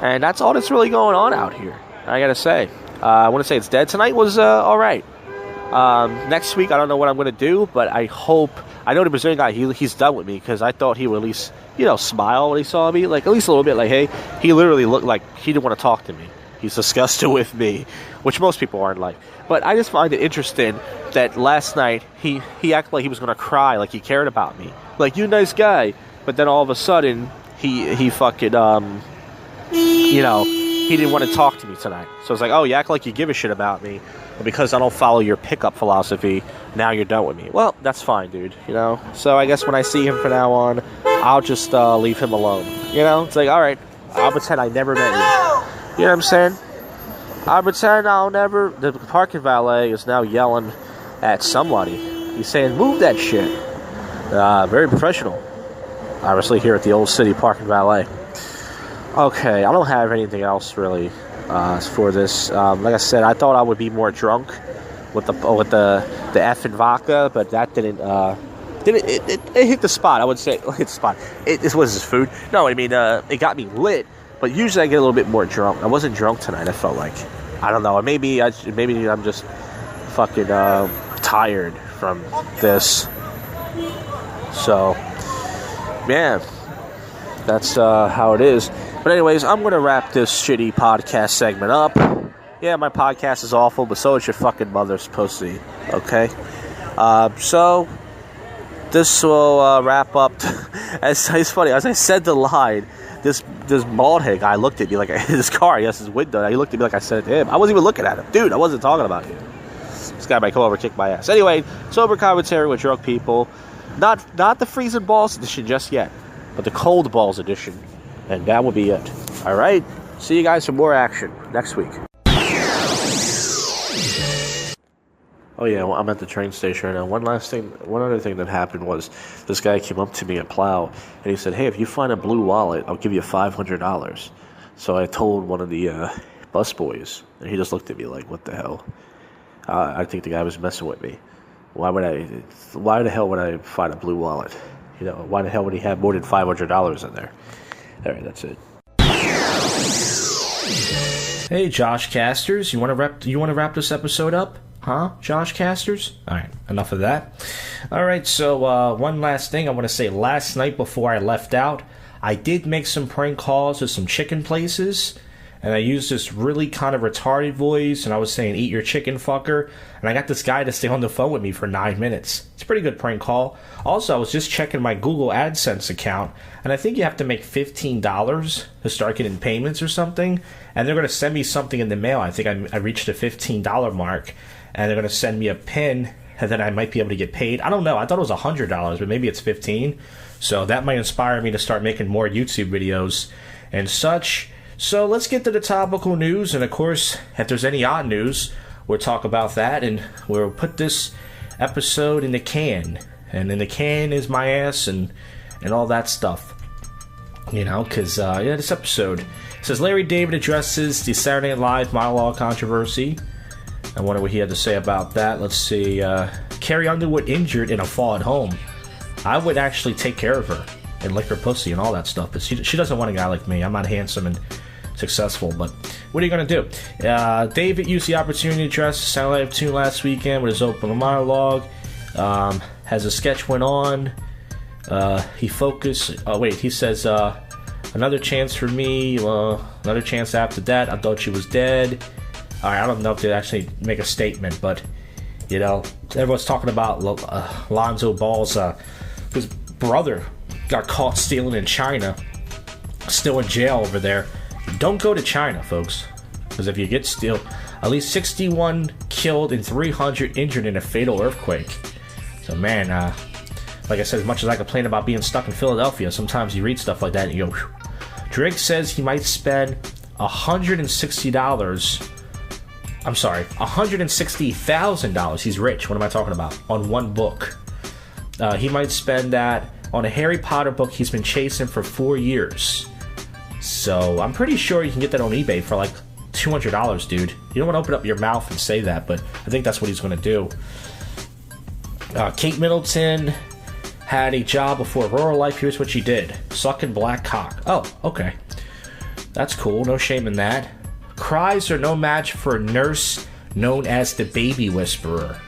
And that's all that's really going on out here, I gotta say. I want to say it's dead. Tonight was alright. Next week, I don't know what I'm going to do, but I know the Brazilian guy, he's done with me, because I thought he would at least, you know, smile when he saw me, like, at least a little bit, like, hey, he literally looked like he didn't want to talk to me. He's disgusted with me, which most people aren't like. But I just find it interesting that last night, he acted like he was going to cry, like he cared about me. Like, you nice guy. But then all of a sudden, he fucking, you know, he didn't want to talk to me tonight. So it's like, oh, you act like you give a shit about me. But because I don't follow your pickup philosophy, now you're done with me. Well, that's fine, dude, you know? So I guess when I see him from now on, I'll just leave him alone. You know? It's like, all right, I'll pretend I never met you. You know what I'm saying? I'll pretend I'll never... The parking valet is now yelling at somebody. He's saying, move that shit. Very professional. Obviously here at the Old City Parking Valet. Okay, I don't have anything else really for this. Like I said, I thought I would be more drunk with the effing vodka, but that didn't it hit the spot. I would say hit the spot. This was his food. No, I mean it got me lit, but usually I get a little bit more drunk. I wasn't drunk tonight. I felt like, I don't know. Maybe I'm just fucking tired from this. So yeah, that's how it is. But anyways, I'm going to wrap this shitty podcast segment up. Yeah, my podcast is awful, but so is your fucking mother's pussy. Okay? So, this will wrap up. It's funny, as I said the line, this bald head guy looked at me like, his car, yes, his window, and he looked at me like I said it to him. I wasn't even looking at him. Dude, I wasn't talking about you. This guy might come over and kick my ass. Anyway, sober commentary with drunk people. Not the freezing balls edition just yet, but the cold balls edition. And that will be it. Alright? See you guys for more action next week. Oh yeah, well, I'm at the train station right now. One other thing that happened was this guy came up to me at Plow and he said, "Hey, if you find a blue wallet, I'll give you $500. So I told one of the bus boys, and he just looked at me like, "What the hell?" I think the guy was messing with me. Why the hell would I find a blue wallet? You know, why the hell would he have more than $500 in there? All right, that's it. Hey, JoshCasters, you want to wrap this episode up? Huh, JoshCasters? Alright, enough of that. Alright, so one last thing I want to say. Last night before I left out, I did make some prank calls to some chicken places, and I used this really kind of retarded voice, and I was saying, "Eat your chicken, fucker," and I got this guy to stay on the phone with me for 9 minutes. It's a pretty good prank call. Also, I was just checking my Google AdSense account, and I think you have to make $15 to start getting payments or something, and they're going to send me something in the mail. I think I reached the $15 mark, and they're going to send me a pin, and then I might be able to get paid. I don't know. I thought it was $100, but maybe it's $15. So that might inspire me to start making more YouTube videos and such. So let's get to the topical news. And of course, if there's any odd news, we'll talk about that. And we'll put this episode in the can. And in the can is my ass and all that stuff. You know, because, this episode says Larry David addresses the Saturday Night Live monologue controversy. I wonder what he had to say about that. Let's see. Carrie Underwood injured in a fall at home. I would actually take care of her and lick her pussy and all that stuff. But she doesn't want a guy like me. I'm not handsome and successful. But what are you going to do? David used the opportunity to address the Saturday Night Live tune last weekend with his open monologue. As the sketch went on, he focused... Oh, wait. He says, another chance for me. Another chance after that. I thought she was dead. Alright, I don't know if they actually make a statement, but, you know, everyone's talking about Lonzo Ball's, his brother got caught stealing in China, still in jail over there. Don't go to China, folks, because if you get steal, at least 61 killed and 300 injured in a fatal earthquake. So, man, like I said, as much as I complain about being stuck in Philadelphia, sometimes you read stuff like that and you go, whew. Drake says he might spend $160. I'm sorry, $160,000. He's rich. What am I talking about? On one book. He might spend that on a Harry Potter book he's been chasing for 4 years. So I'm pretty sure you can get that on eBay for like $200, dude. You don't want to open up your mouth and say that, but I think that's what he's going to do. Kate Middleton had a job before rural life. Here's what she did. Sucking black cock. Oh, okay. That's cool. No shame in that. Cries are no match for a nurse known as the baby whisperer.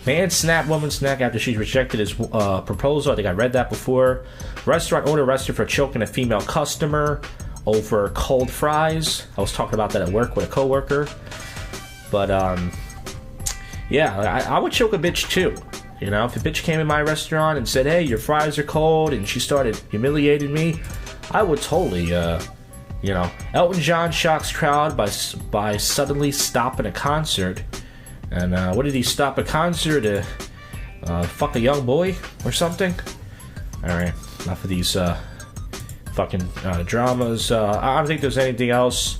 Man snapped woman's neck after she rejected his proposal. I think I read that before. Restaurant owner arrested for choking a female customer over cold fries. I was talking about that at work with a coworker. But, yeah, I would choke a bitch too. You know, if a bitch came in my restaurant and said, "Hey, your fries are cold," and she started humiliating me, I would totally, you know. Elton John shocks crowd by suddenly stopping a concert. And what did he stop a concert to fuck a young boy or something? Alright, enough of these fucking dramas. I don't think there's anything else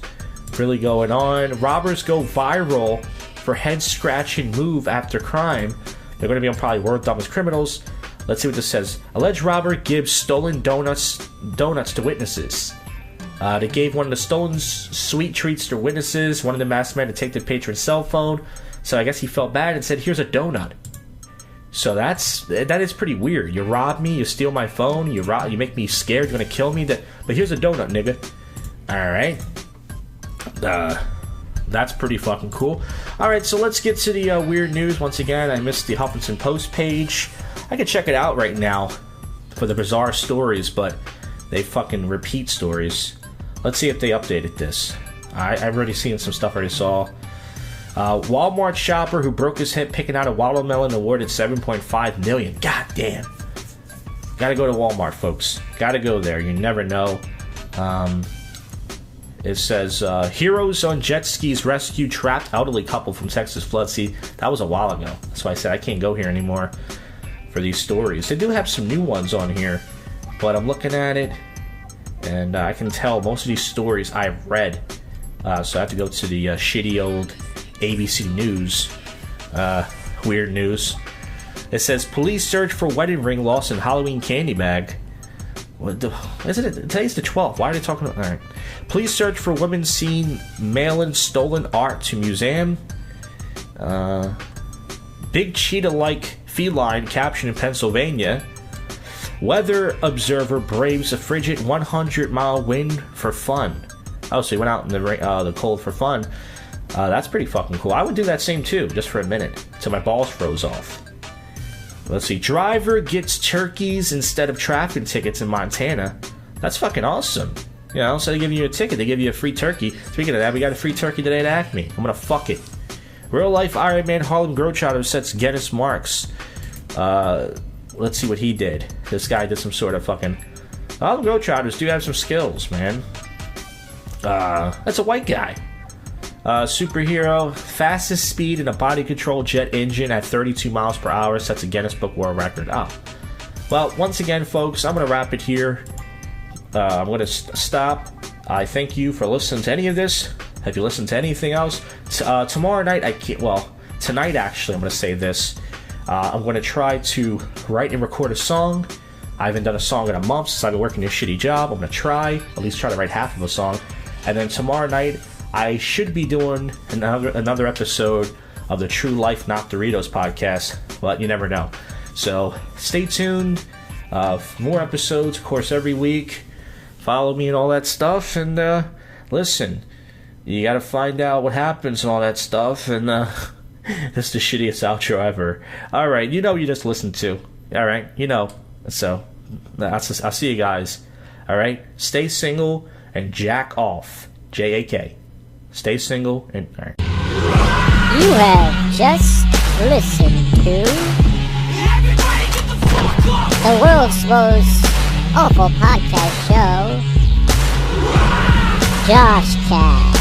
really going on. Robbers go viral for head-scratching move after crime. They're going to be on probably World Dumbest Criminals. Let's see what this says. Alleged robber gives stolen donuts to witnesses. They gave one of the stolen sweet treats to witnesses. One of them asked the man to take the patron's cell phone. So I guess he felt bad and said, "Here's a donut." So that is pretty weird. You rob me, you steal my phone, you make me scared, you're gonna kill me. But here's a donut, nigga. All right. That's pretty fucking cool. All right, so let's get to the weird news. Once again, I missed the Huffington Post page. I could check it out right now for the bizarre stories, but they fucking repeat stories. let's see if they updated this. I've already seen some stuff I already saw. Walmart shopper who broke his hip picking out a watermelon awarded $7.5 million. God damn. Gotta go to Walmart, folks. Gotta go there. You never know. It says, heroes on jet skis rescue trapped elderly couple from Texas flood. See, that was a while ago. That's why I said I can't go here anymore for these stories. They do have some new ones on here, but I'm looking at it, and I can tell most of these stories I've read. So I have to go to the shitty old ABC News. Weird news. It says, police search for wedding ring lost in Halloween candy bag. Isn't it? Today's the 12th. Why are they talking about... Alright. Police search for women seen mailing stolen art to museum. Big cheetah-like feline captured in Pennsylvania. Weather observer braves a frigid 100-mile wind for fun. Oh, so he went out in the cold for fun. That's pretty fucking cool. I would do that same too, just for a minute, till my balls froze off. Let's see. Driver gets turkeys instead of traffic tickets in Montana. That's fucking awesome. You know, instead of giving you a ticket, they give you a free turkey. Speaking of that, we got a free turkey today at Acme. I'm gonna fuck it. Real life Ironman Harlem Globetrotter sets Guinness marks. Let's see what he did. This guy did some sort of fucking... Harlem Globetrotters do have some skills, man. That's a white guy. Superhero, fastest speed in a body control jet engine at 32 miles per hour sets a Guinness Book World Record. Oh. Well, once again, folks, I'm going to wrap it here. I'm going to stop. I thank you for listening to any of this. Have you listened to anything else? Tomorrow night, I can't... Well, tonight, actually, I'm going to say this. I'm going to try to write and record a song. I haven't done a song in a month since I've been working this shitty job. I'm going to at least try to write half of a song. And then tomorrow night, I should be doing another episode of the True Life Not Doritos podcast, but you never know. So stay tuned. More episodes, of course, every week. Follow me and all that stuff. And listen, you got to find out what happens and all that stuff. And this is the shittiest outro ever. All right, you know what you just listened to. All right, you know. So I'll see you guys. All right, stay single and jack off. JAK. Stay single and... All right. You have just listened to the world's most awful podcast show, JoshCast.